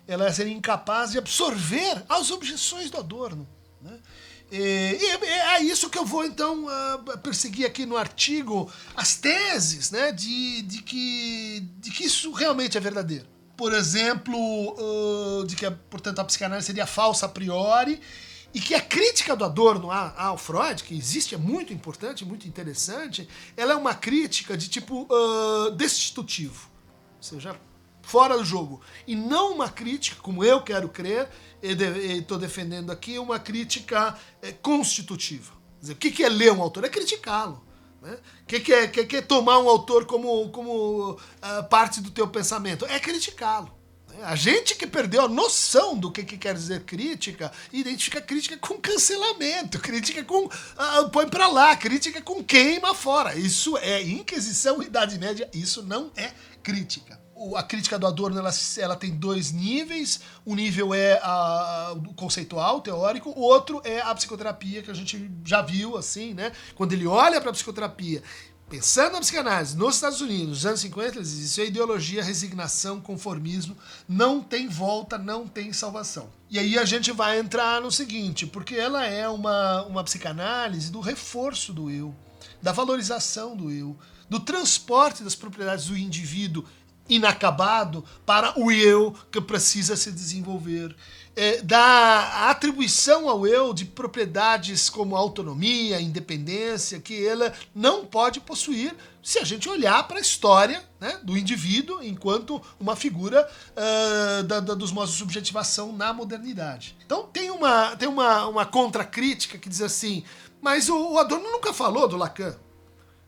Ela seria incapaz de absorver as objeções do Adorno, né? E é isso que eu vou, então, perseguir aqui no artigo, as teses, né, de que isso realmente é verdadeiro. Por exemplo, de que, portanto, a psicanálise seria falsa a priori e que a crítica do Adorno ao Freud, que existe, é muito importante, muito interessante, ela é uma crítica de tipo destitutivo, ou seja, fora do jogo. E não uma crítica, como eu quero crer, estou defendendo aqui, uma crítica constitutiva. Quer dizer, o que é ler um autor? É criticá-lo. Né? O que é tomar um autor como parte do teu pensamento? É criticá-lo. A gente que perdeu a noção do que quer dizer crítica, identifica crítica com cancelamento, crítica com põe pra lá, crítica com queima fora. Isso é Inquisição, Idade Média, isso não é crítica. A crítica do Adorno ela tem dois níveis. Um nível é o conceitual, teórico, o outro é a psicoterapia, que a gente já viu, assim, né? Quando ele olha para a psicoterapia, pensando na psicanálise nos Estados Unidos, nos anos 50, ele diz: isso é ideologia, resignação, conformismo, não tem volta, não tem salvação. E aí a gente vai entrar no seguinte, porque ela é uma psicanálise do reforço do eu, da valorização do eu, do transporte das propriedades do indivíduo inacabado para o eu que precisa se desenvolver. da atribuição ao eu de propriedades como autonomia, independência, que ela não pode possuir se a gente olhar para a história, né, do indivíduo enquanto uma figura dos modos de subjetivação na modernidade. Então tem uma contracrítica que diz assim, mas o Adorno nunca falou do Lacan.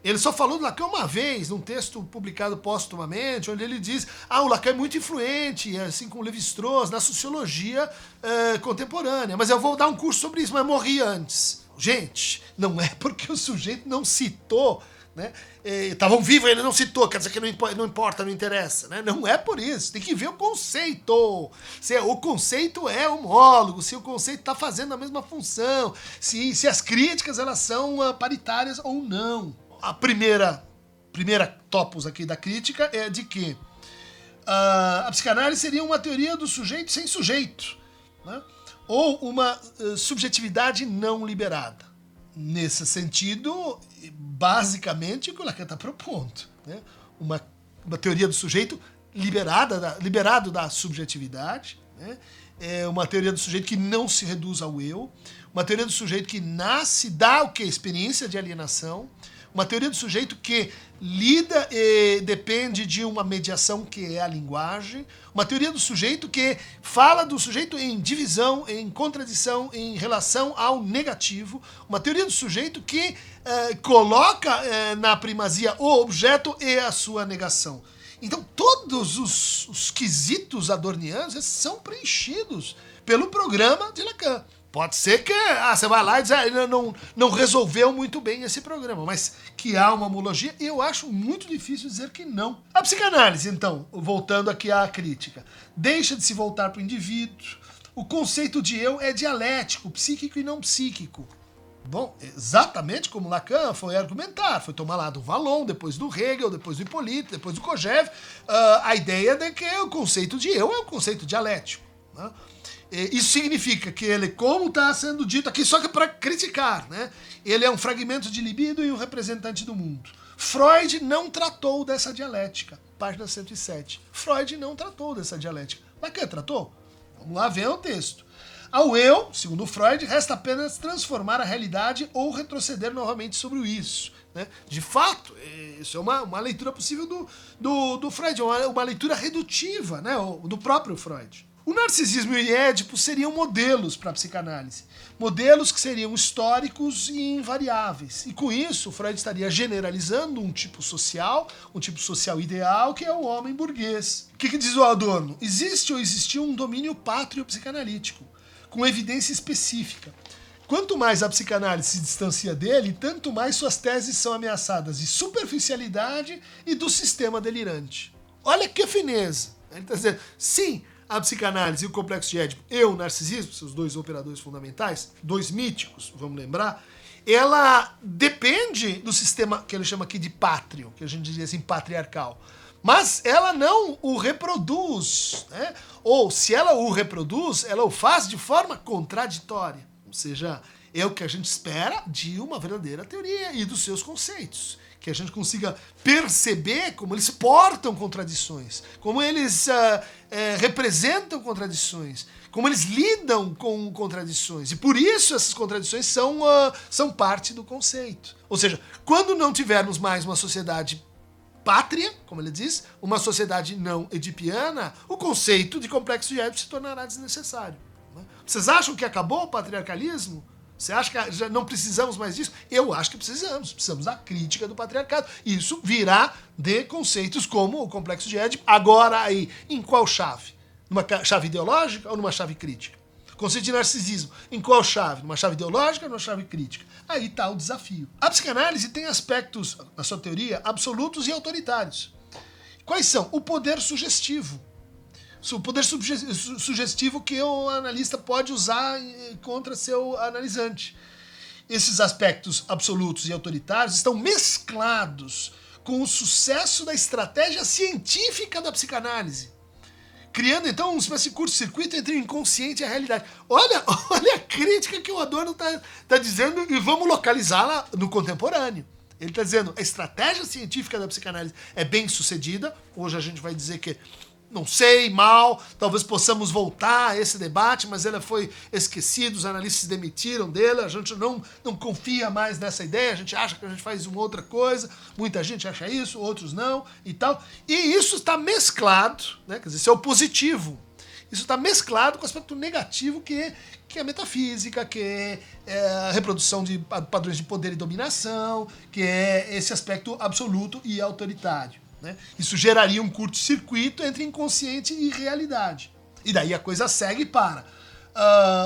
Ele só falou do Lacan uma vez, num texto publicado póstumamente, onde ele diz o Lacan é muito influente, assim como Lévi-Strauss, na sociologia contemporânea. Mas eu vou dar um curso sobre isso, mas morri antes. Gente, não é porque o sujeito não citou, né? Estavam vivos, ele não citou, quer dizer que não importa, não interessa. Né? Não é por isso, tem que ver o conceito. Se o conceito é homólogo, se o conceito está fazendo a mesma função, se as críticas elas são paritárias ou não. A primeira topos aqui da crítica é de que a psicanálise seria uma teoria do sujeito sem sujeito, né? Ou uma subjetividade não liberada. Nesse sentido, basicamente, o que o Lacan está propondo, né? Uma teoria do sujeito liberado da subjetividade, né? É uma teoria do sujeito que não se reduz ao eu, uma teoria do sujeito que nasce da o quê? Experiência de alienação, uma teoria do sujeito que lida e depende de uma mediação que é a linguagem, uma teoria do sujeito que fala do sujeito em divisão, em contradição, em relação ao negativo, uma teoria do sujeito que coloca na primazia o objeto e a sua negação. Então todos os quesitos adornianos são preenchidos pelo programa de Lacan. Pode ser que você vai lá e diz ele não resolveu muito bem esse programa, mas que há uma homologia, eu acho muito difícil dizer que não. A psicanálise, então, voltando aqui à crítica, deixa de se voltar para o indivíduo, o conceito de eu é dialético, psíquico e não psíquico. Bom, exatamente como Lacan foi argumentar, foi tomar lá do Vallon, depois do Hegel, depois do Hippolyte, depois do Kojève, a ideia de que o conceito de eu é um conceito dialético, né? Isso significa que ele, como está sendo dito aqui, só que para criticar, né? Ele é um fragmento de libido e um representante do mundo. Freud não tratou dessa dialética. Página 107. Freud não tratou dessa dialética. Lacan tratou? Vamos lá ver o texto. Ao eu, segundo Freud, resta apenas transformar a realidade ou retroceder novamente sobre o isso. Né? De fato, isso é uma leitura possível do Freud, uma leitura redutiva, né? Do próprio Freud. O narcisismo e o Édipo seriam modelos para a psicanálise. Modelos que seriam históricos e invariáveis. E com isso, Freud estaria generalizando um tipo social ideal, que é o homem burguês. O que diz o Adorno? Existe ou existiu um domínio pátrio psicanalítico, com evidência específica. Quanto mais a psicanálise se distancia dele, tanto mais suas teses são ameaçadas de superficialidade e do sistema delirante. Olha que fineza. Ele está dizendo, sim, a psicanálise e o complexo de Édipo e o narcisismo, seus dois operadores fundamentais, dois míticos, vamos lembrar, ela depende do sistema que ele chama aqui de pátrio, que a gente diria assim, patriarcal. Mas ela não o reproduz, né? Ou se ela o reproduz, ela o faz de forma contraditória. Ou seja, é o que a gente espera de uma verdadeira teoria e dos seus conceitos. Que a gente consiga perceber como eles portam contradições, como eles representam contradições, como eles lidam com contradições. E por isso essas contradições são parte do conceito. Ou seja, quando não tivermos mais uma sociedade pátria, como ele diz, uma sociedade não edipiana, o conceito de complexo de Édipo se tornará desnecessário. Vocês acham que acabou o patriarcalismo? Você acha que já não precisamos mais disso? Eu acho que precisamos da crítica do patriarcado. Isso virá de conceitos como o complexo de Édipo. Agora aí, em qual chave? Numa chave ideológica ou numa chave crítica? Conceito de narcisismo, em qual chave? Numa chave ideológica ou numa chave crítica? Aí está o desafio. A psicanálise tem aspectos, na sua teoria, absolutos e autoritários. Quais são? O poder sugestivo. O poder sugestivo que o analista pode usar contra seu analisante. Esses aspectos absolutos e autoritários estão mesclados com o sucesso da estratégia científica da psicanálise, criando então uma espécie de curto-circuito entre o inconsciente e a realidade. Olha a crítica que o Adorno está dizendo, e vamos localizá-la no contemporâneo. Ele está dizendo a estratégia científica da psicanálise é bem sucedida. Hoje a gente vai dizer que Não sei, mal, talvez possamos voltar a esse debate, mas ele foi esquecido, os analistas se demitiram dele, a gente não confia mais nessa ideia, a gente acha que a gente faz uma outra coisa, muita gente acha isso, outros não e tal. E isso está mesclado, né? Quer dizer, isso é o positivo. Isso está mesclado com o aspecto negativo que é a metafísica, que é a reprodução de padrões de poder e dominação, que é esse aspecto absoluto e autoritário. Né? Isso geraria um curto-circuito entre inconsciente e realidade. E daí a coisa segue para...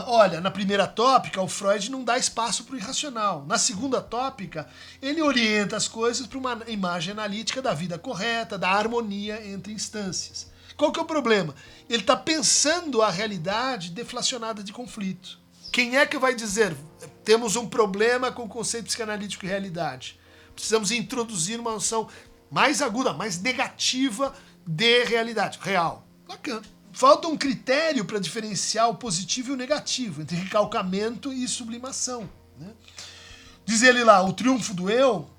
olha, na primeira tópica, o Freud não dá espaço para o irracional. Na segunda tópica, ele orienta as coisas para uma imagem analítica da vida correta, da harmonia entre instâncias. Qual que é o problema? Ele está pensando a realidade deflacionada de conflito. Quem é que vai dizer temos um problema com o conceito psicanalítico e realidade? Precisamos introduzir uma noção mais aguda, mais negativa de realidade, real. Lacan. Falta um critério para diferenciar o positivo e o negativo, entre recalcamento e sublimação. Né? Diz ele lá, o triunfo do eu,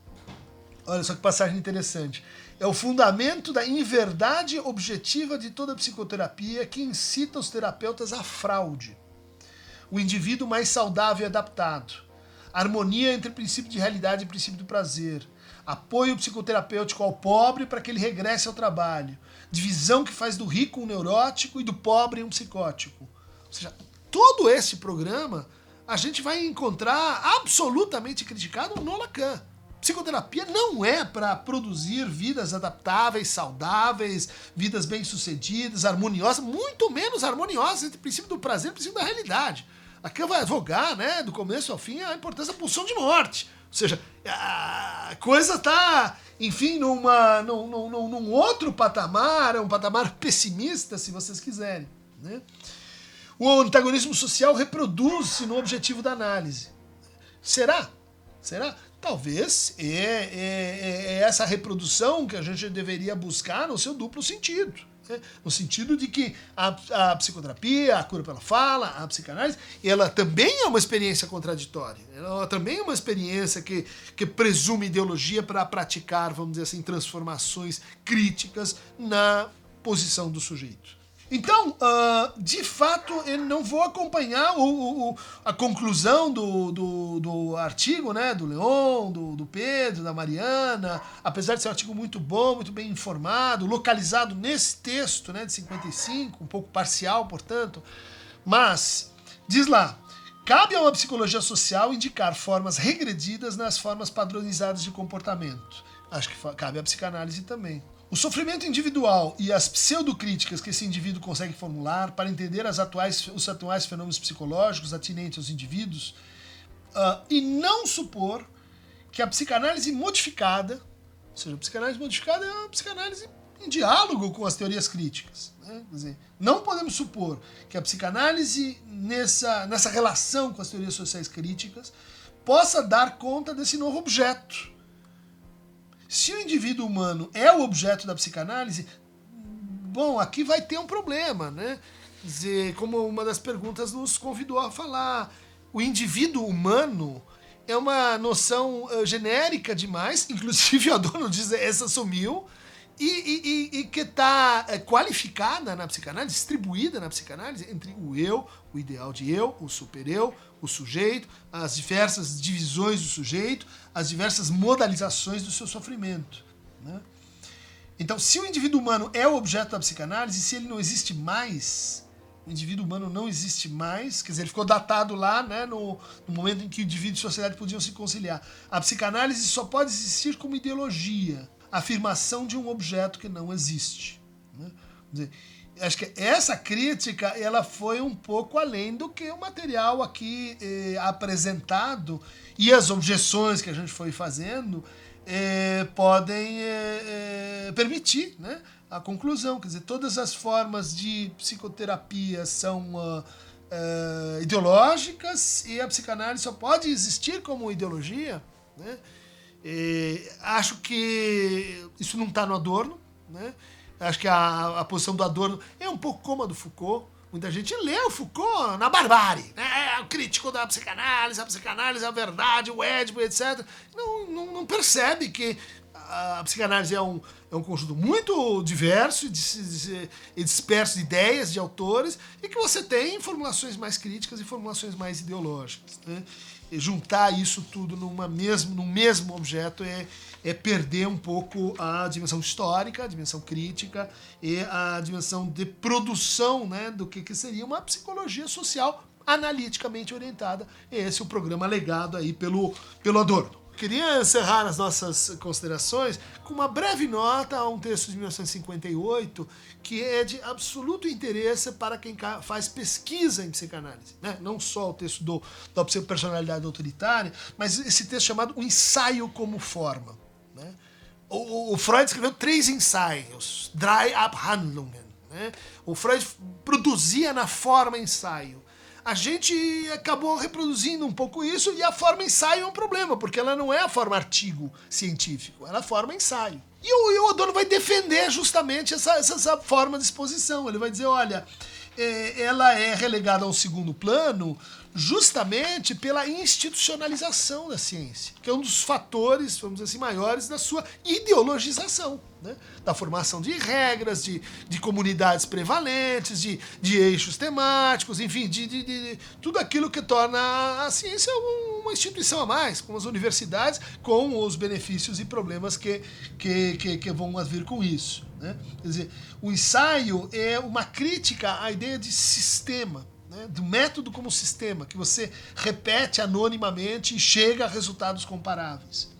olha só que passagem interessante, é o fundamento da inverdade objetiva de toda psicoterapia que incita os terapeutas à fraude. O indivíduo mais saudável e adaptado. Harmonia entre princípio de realidade e princípio do prazer. Apoio psicoterapêutico ao pobre para que ele regresse ao trabalho. Divisão que faz do rico um neurótico e do pobre um psicótico. Ou seja, todo esse programa a gente vai encontrar absolutamente criticado no Lacan. Psicoterapia não é para produzir vidas adaptáveis, saudáveis, vidas bem-sucedidas, harmoniosas, muito menos harmoniosas entre o princípio do prazer e o princípio da realidade. Lacan vai advogar, né, do começo ao fim, a importância da pulsão de morte. Ou seja, a coisa está, enfim, num outro patamar, um patamar pessimista, se vocês quiserem. Né? O antagonismo social reproduz-se no objetivo da análise. Será? Será? Talvez é essa reprodução que a gente deveria buscar no seu duplo sentido. Né? No sentido de que a psicoterapia, a cura pela fala, a psicanálise, ela também é uma experiência contraditória. Ela também é uma experiência que presume ideologia para praticar, vamos dizer assim, transformações críticas na posição do sujeito. Então, de fato, eu não vou acompanhar a conclusão do artigo, né, do Leon, do Pedro, da Mariana, apesar de ser um artigo muito bom, muito bem informado, localizado nesse texto, né, de 55, um pouco parcial, portanto, mas, diz lá, cabe a uma psicologia social indicar formas regredidas nas formas padronizadas de comportamento. Acho que cabe à psicanálise também. O sofrimento individual e as pseudocríticas que esse indivíduo consegue formular para entender os atuais fenômenos psicológicos atinentes aos indivíduos e não supor que a psicanálise modificada, ou seja, a psicanálise modificada é uma psicanálise em diálogo com as teorias críticas. Né? Quer dizer, não podemos supor que a psicanálise, nessa relação com as teorias sociais críticas, possa dar conta desse novo objeto. Se o indivíduo humano é o objeto da psicanálise, bom, aqui vai ter um problema, né? Quer dizer, como uma das perguntas nos convidou a falar, o indivíduo humano é uma noção genérica demais, inclusive o Adorno diz essa sumiu, e que está qualificada na psicanálise, distribuída na psicanálise entre o eu, o ideal de eu, o super-eu, o sujeito, as diversas divisões do sujeito, as diversas modalizações do seu sofrimento. Né? Então, se o indivíduo humano é o objeto da psicanálise, se ele não existe mais, o indivíduo humano não existe mais, quer dizer, ele ficou datado lá, né, no momento em que o indivíduo e a sociedade podiam se conciliar. A psicanálise só pode existir como ideologia, afirmação de um objeto que não existe. Né? Quer dizer, acho que essa crítica ela foi um pouco além do que o material aqui apresentado e as objeções que a gente foi fazendo podem permitir, né, a conclusão. Quer dizer, todas as formas de psicoterapia são ideológicas e a psicanálise só pode existir como ideologia. Né? Acho que isso não está no Adorno, né? Acho que a posição do Adorno é um pouco como a do Foucault. Muita gente lê o Foucault na barbárie, né? O crítico da psicanálise, a psicanálise é a verdade, o Édipo, etc. Não percebe que a psicanálise é um conjunto muito diverso e disperso de ideias de autores, e que você tem formulações mais críticas e formulações mais ideológicas, né? E juntar isso tudo num mesmo objeto é perder um pouco a dimensão histórica, a dimensão crítica e a dimensão de produção, né, do que seria uma psicologia social analiticamente orientada. Esse é o programa legado aí pelo Adorno. Queria encerrar as nossas considerações com uma breve nota a um texto de 1958 que é de absoluto interesse para quem faz pesquisa em psicanálise, né? Não só o texto da personalidade autoritária, mas esse texto chamado O Ensaio como Forma, né? O Freud escreveu 3 ensaios, Drei Abhandlungen, né? O Freud produzia na forma ensaio. A gente acabou reproduzindo um pouco isso, e a forma ensaio é um problema, porque ela não é a forma artigo científico, ela é a forma ensaio. E o Adorno vai defender justamente essa forma de exposição. Ele vai dizer, olha, ela é relegada ao segundo plano justamente pela institucionalização da ciência, que é um dos fatores, vamos dizer assim, maiores da sua ideologização, né? Da formação de regras, de comunidades prevalentes, de eixos temáticos, enfim, de tudo aquilo que torna a ciência uma instituição a mais, com as universidades, com os benefícios e problemas que vão vir com isso, né? Quer dizer, o ensaio é uma crítica à ideia de sistema, né, do método como sistema, que você repete anonimamente e chega a resultados comparáveis.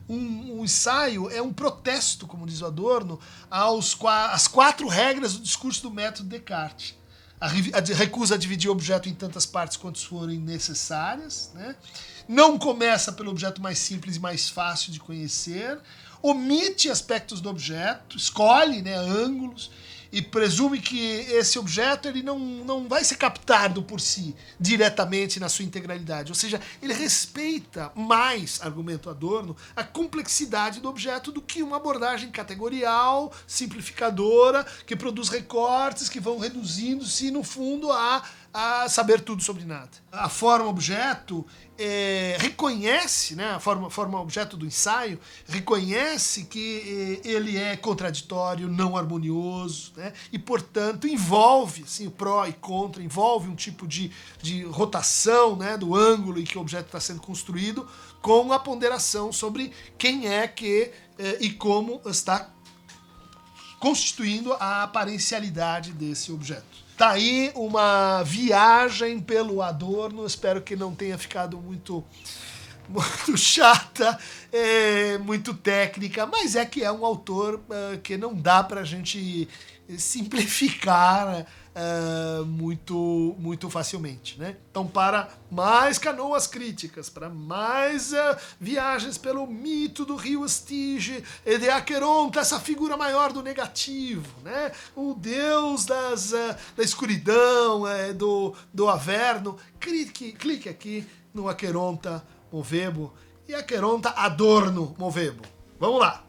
Um ensaio é um protesto, como diz o Adorno, às 4 regras do discurso do método Descartes. A recusa a dividir o objeto em tantas partes quantas forem necessárias, né? Não começa pelo objeto mais simples e mais fácil de conhecer, omite aspectos do objeto, escolhe, né, ângulos, e presume que esse objeto ele não vai ser captado por si diretamente na sua integralidade. Ou seja, ele respeita mais, argumento Adorno, a complexidade do objeto do que uma abordagem categorial, simplificadora, que produz recortes que vão reduzindo-se, no fundo, a saber tudo sobre nada. A forma objeto reconhece, né, a forma objeto do ensaio, reconhece que ele é contraditório, não harmonioso, né, e, portanto, envolve assim, o pró e contra, envolve um tipo de rotação, né, do ângulo em que o objeto está sendo construído, com a ponderação sobre quem é que e como está constituindo a aparencialidade desse objeto. Tá aí uma viagem pelo Adorno, espero que não tenha ficado muito chata, muito técnica, mas é que é um autor que não dá pra gente simplificar muito facilmente, né? Então, para mais canoas críticas, para mais viagens pelo mito do rio Estige e de Aqueronta, essa figura maior do negativo, né? O deus da escuridão, do Averno, clique aqui no Aqueronta Movebo e Aqueronta Adorno Movebo. Vamos lá!